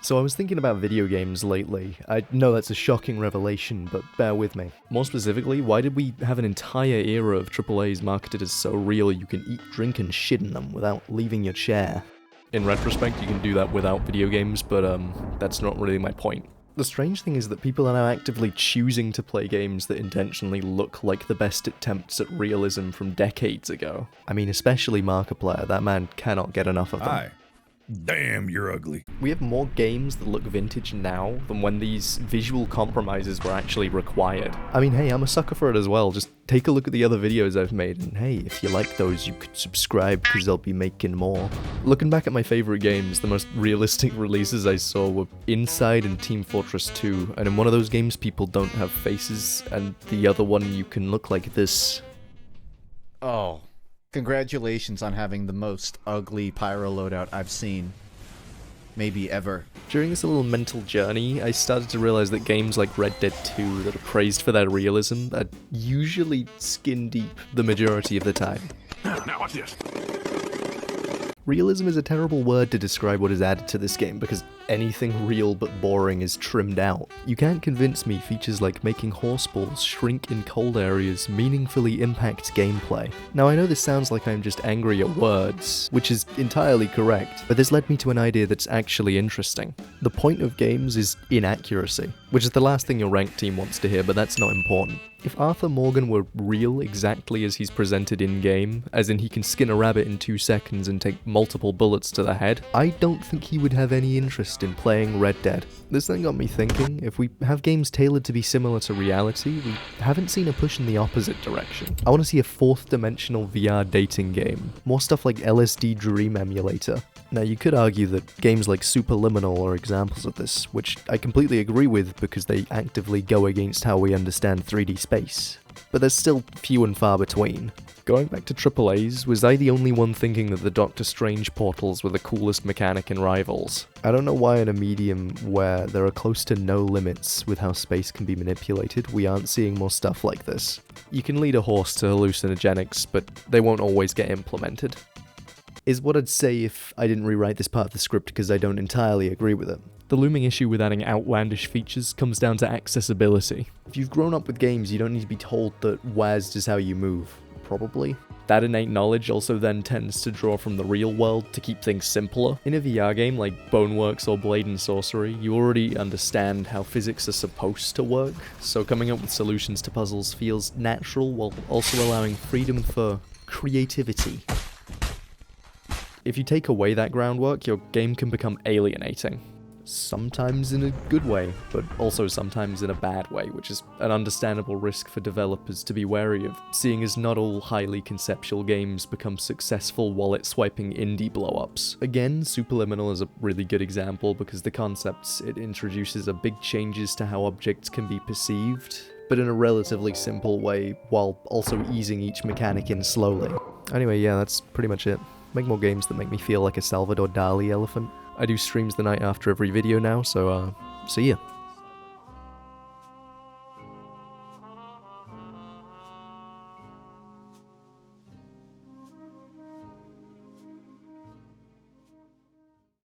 So I was thinking about video games lately. I know that's a shocking revelation, but bear with me. More specifically, why did we have an entire era of AAAs marketed as so real you can eat, drink, and shit in them without leaving your chair? In retrospect, you can do that without video games, but that's not really my point. The strange thing is that people are now actively choosing to play games that intentionally look like the best attempts at realism from decades ago. I mean, especially Markiplier, that man cannot get enough of them. Hi. Damn, you're ugly. We have more games that look vintage now than when these visual compromises were actually required. I mean, hey, I'm a sucker for it as well. Just take a look at the other videos I've made, and hey, if you like those, you could subscribe because I'll be making more. Looking back at my favorite games, the most realistic releases I saw were Inside and Team Fortress 2, and in one of those games people don't have faces, and the other one you can look like this. Oh. Congratulations on having the most ugly pyro loadout I've seen. Maybe ever. During this little mental journey, I started to realize that games like Red Dead 2 that are praised for their realism are usually skin deep the majority of the time. Now watch this. Realism is a terrible word to describe what is added to this game because anything real but boring is trimmed out. You can't convince me features like making horse balls shrink in cold areas meaningfully impact gameplay. Now I know this sounds like I'm just angry at words, which is entirely correct, but this led me to an idea that's actually interesting. The point of games is inaccuracy, which is the last thing your ranked team wants to hear, but that's not important. If Arthur Morgan were real exactly as he's presented in-game, as in he can skin a rabbit in 2 seconds and take multiple bullets to the head, I don't think he would have any interest in playing Red Dead. This thing got me thinking, if we have games tailored to be similar to reality, we haven't seen a push in the opposite direction. I want to see a 4th-dimensional VR dating game. More stuff like LSD Dream Emulator. Now you could argue that games like Superliminal are examples of this, which I completely agree with because they actively go against how we understand 3D space. But there's still few and far between. Going back to AAAs, was I the only one thinking that the Doctor Strange portals were the coolest mechanic in Rivals? I don't know why in a medium where there are close to no limits with how space can be manipulated, we aren't seeing more stuff like this. You can lead a horse to hallucinogenics, but they won't always get implemented. Is what I'd say if I didn't rewrite this part of the script because I don't entirely agree with it. The looming issue with adding outlandish features comes down to accessibility. If you've grown up with games, you don't need to be told that WASD is how you move. Probably. That innate knowledge also then tends to draw from the real world to keep things simpler. In a VR game like Boneworks or Blade and Sorcery, you already understand how physics are supposed to work, so coming up with solutions to puzzles feels natural while also allowing freedom for creativity. If you take away that groundwork, your game can become alienating. Sometimes in a good way, but also sometimes in a bad way, which is an understandable risk for developers to be wary of, seeing as not all highly conceptual games become successful wallet-swiping indie blow-ups. Again, Superliminal is a really good example because the concepts it introduces are big changes to how objects can be perceived, but in a relatively simple way, while also easing each mechanic in slowly. Anyway, yeah, that's pretty much it. Make more games that make me feel like a Salvador Dali elephant. I do streams the night after every video now, so see ya.